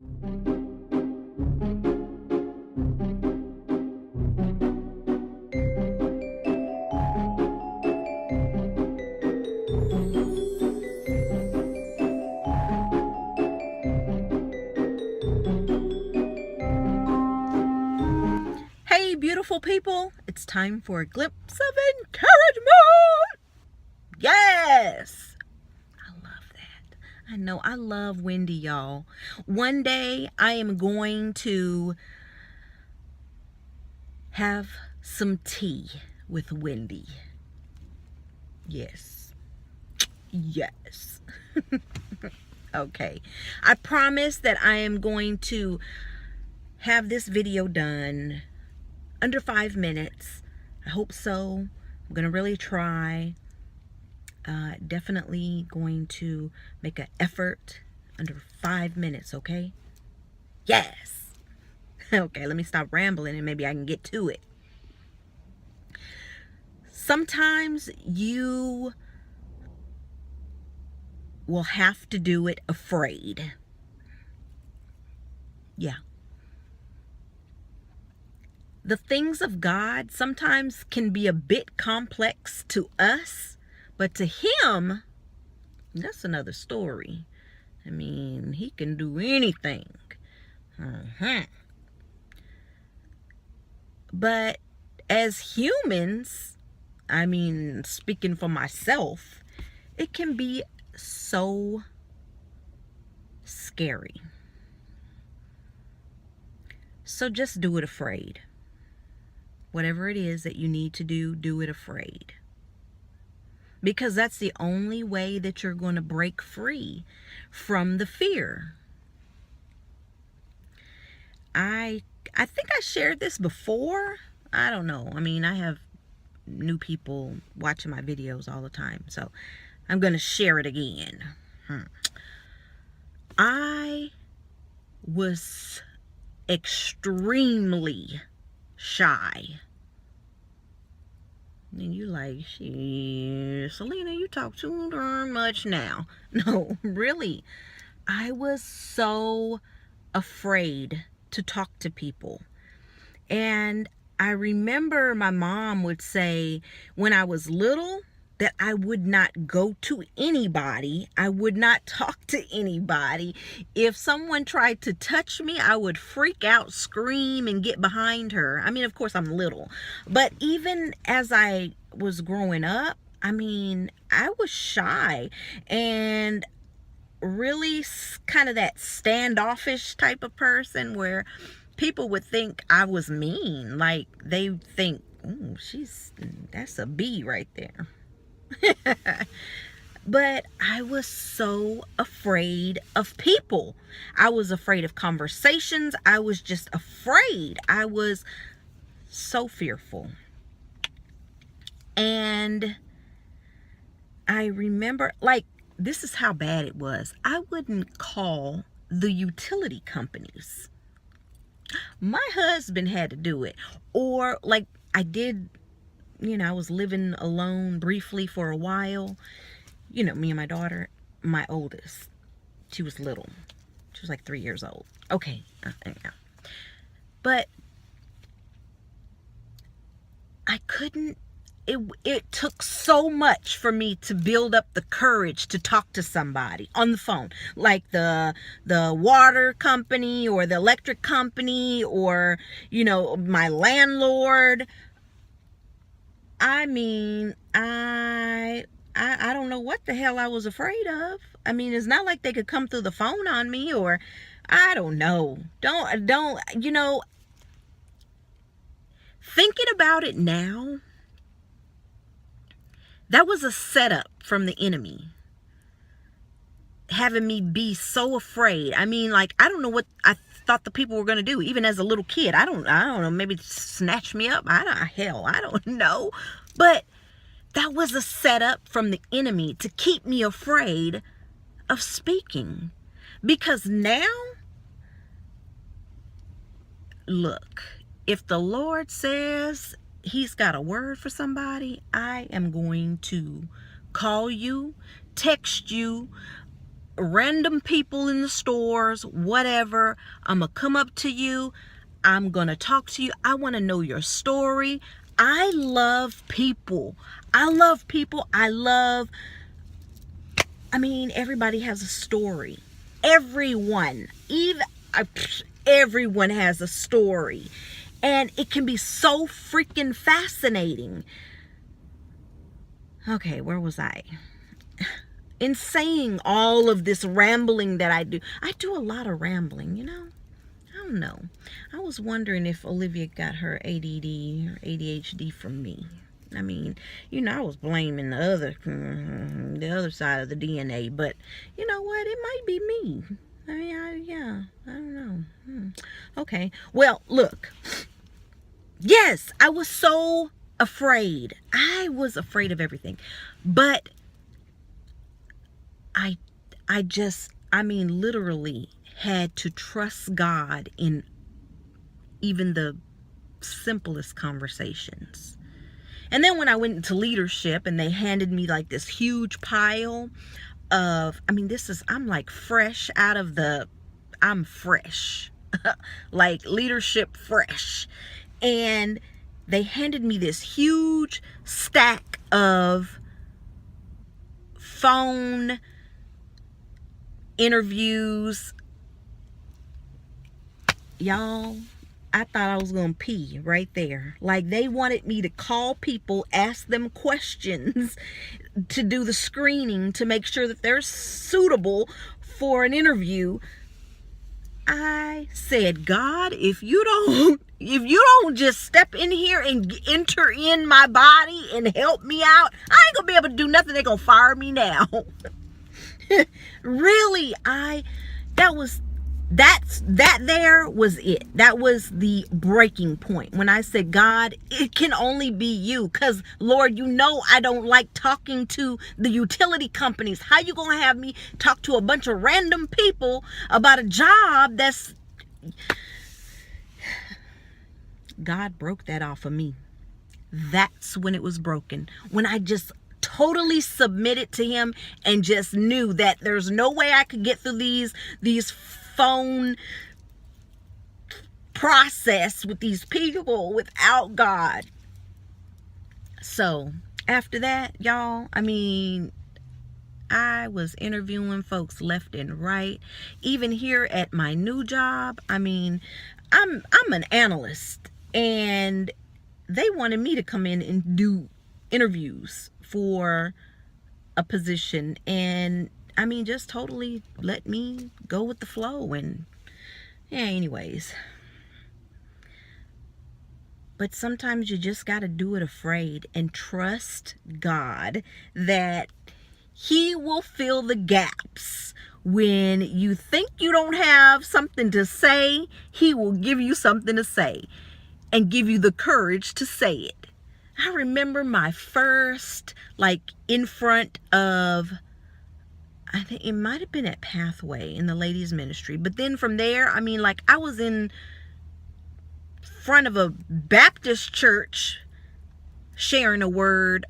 Hey, beautiful people, it's time for a glimpse of encouragement. Yes, I love that. I know I love Wendy, y'all. One day I am going to have some tea with Wendy. Yes. Yes. Okay. I promise that I am going to have this video done under 5 minutes. I hope so. I'm gonna really try. Definitely going to make an effort under 5 minutes, okay? Yes. Okay, let me stop rambling and maybe I can get to it. Sometimes you will have to do it afraid. Yeah. The things of God sometimes can be a bit complex to us, but to Him, that's another story. I mean, He can do anything. But as humans, I mean, speaking for myself, it can be so scary. So just do it afraid. Whatever it is that you need to do, do it afraid. Because that's the only way that you're going to break free from the fear. I think I shared this before. I don't know. I mean, I have new people watching my videos all the time, so I'm going to share it again. I was extremely shy. And you like, Selena, you talk too darn much now. No, really. I was so afraid to talk to people. And I remember my mom would say when I was little that I would not go to anybody. I would not talk to anybody. If someone tried to touch me, I would freak out, scream, and get behind her. I mean, of course, I'm little. But even as I was growing up, I mean, I was shy and really kind of that standoffish type of person where people would think I was mean. Like they think, oh, that's a B right there. But I was so afraid of people. I was afraid of conversations. I was just afraid. I was so fearful. And I remember, like, this is how bad it was. I wouldn't call the utility companies. My husband had to do it. Or like I did, I was living alone briefly for a while. Me and my daughter, my oldest, she was little. She was like 3 years old. Okay. But I couldn't, it took so much for me to build up the courage to talk to somebody on the phone, like the water company or the electric company or, my landlord. I mean, I don't know what the hell I was afraid of. I mean, it's not like they could come through the phone on me, or I don't know. Don't, thinking about it now, that was a setup from the enemy, having me be so afraid. I mean, like, I don't know what I thought the people were going to do, even as a little kid. I don't know, maybe snatch me up. I don't know. But that was a setup from the enemy to keep me afraid of speaking. Because now, look, if the Lord says He's got a word for somebody, I am going to call you, text you, random people in the stores, whatever. I'm going to come up to you. I'm going to talk to you. I want to know your story. I love people. Everybody has a story. Everyone, everyone has a story. And it can be so freaking fascinating. Okay, where was I? In saying all of this rambling that I do a lot of rambling, I don't know. I was wondering if Olivia got her ADD or ADHD from me. I was blaming the other side of the DNA, but you know what? It might be me. I don't know. Okay, well, look. Yes, I was so afraid. I was afraid of everything, but literally had to trust God in even the simplest conversations. And then when I went into leadership and they handed me like this huge pile of, I'm like fresh out of I'm fresh, like leadership fresh. And they handed me this huge stack of phone interviews. Y'all, I thought I was gonna pee right there. Like, they wanted me to call people, ask them questions to do the screening to make sure that they're suitable for an interview. I said, God, if you don't just step in here and enter in my body and help me out, I ain't gonna be able to do nothing. They're gonna fire me now. Really, that was it. That was the breaking point when I said, God, it can only be you, because Lord, I don't like talking to the utility companies. How you gonna have me talk to a bunch of random people about a job that's... God broke that off of me. That's when it was broken, when I just totally submitted to him and just knew that there's no way I could get through these phone process with these people without God. So after that, y'all, I was interviewing folks left and right. Even here at my new job, I'm an analyst, and they wanted me to come in and do interviews for a position, and just totally let me go with the flow. And yeah, anyways, but sometimes you just got to do it afraid and trust God that he will fill the gaps. When you think you don't have something to say, he will give you something to say and give you the courage to say it. I remember my first, in front of, I think it might have been at Pathway in the ladies ministry. But then from there, I was in front of a Baptist church sharing a word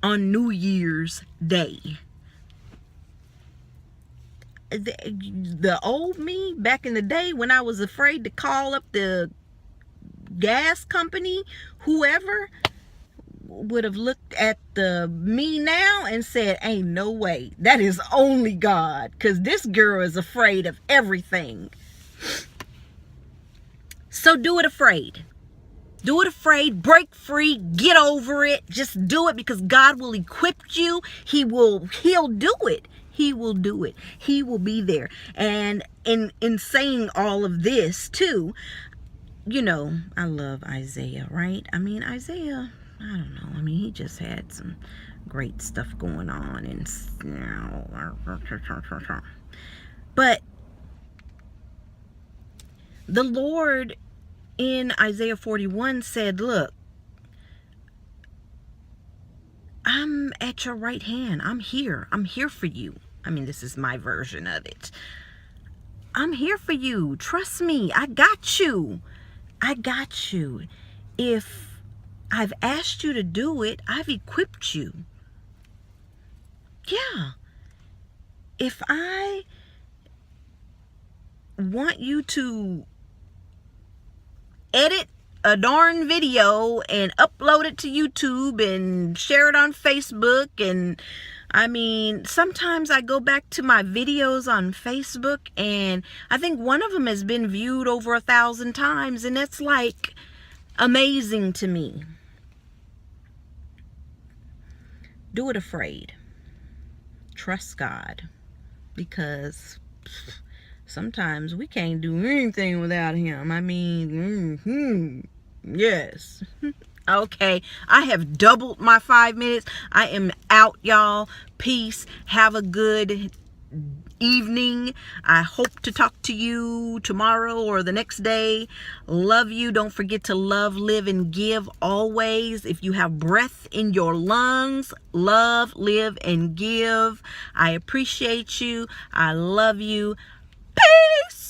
on New Year's Day. The old me back in the day, when I was afraid to call up the gas company, whoever, would have looked at the me now and said, ain't no way, that is only God, because this girl is afraid of everything. So do it afraid. Break free, get over it. Just do it, because God will equip you. He'll do it. He will do it. He will be there. And in saying all of this too, I love Isaiah, right? Isaiah, I don't know. He just had some great stuff going on, and but the Lord in Isaiah 41 said, look, I'm at your right hand. I'm here for you. This is my version of it. I'm here for you. Trust me. I got you. If I've asked you to do it, I've equipped you. Yeah. If I want you to edit a darn video and upload it to YouTube and share it on Facebook, and I mean, sometimes I go back to my videos on Facebook and I think one of them has been viewed over 1,000 times, and that's like amazing to me. Do it afraid. Trust God, because sometimes we can't do anything without him. I mean, yes. Okay, I have doubled my 5 minutes. I am out, y'all. Peace. Have a good evening. I hope to talk to you tomorrow or the next day. Love you. Don't forget to love, live, and give always. If you have breath in your lungs, love, live, and give. I appreciate you. I love you. Peace.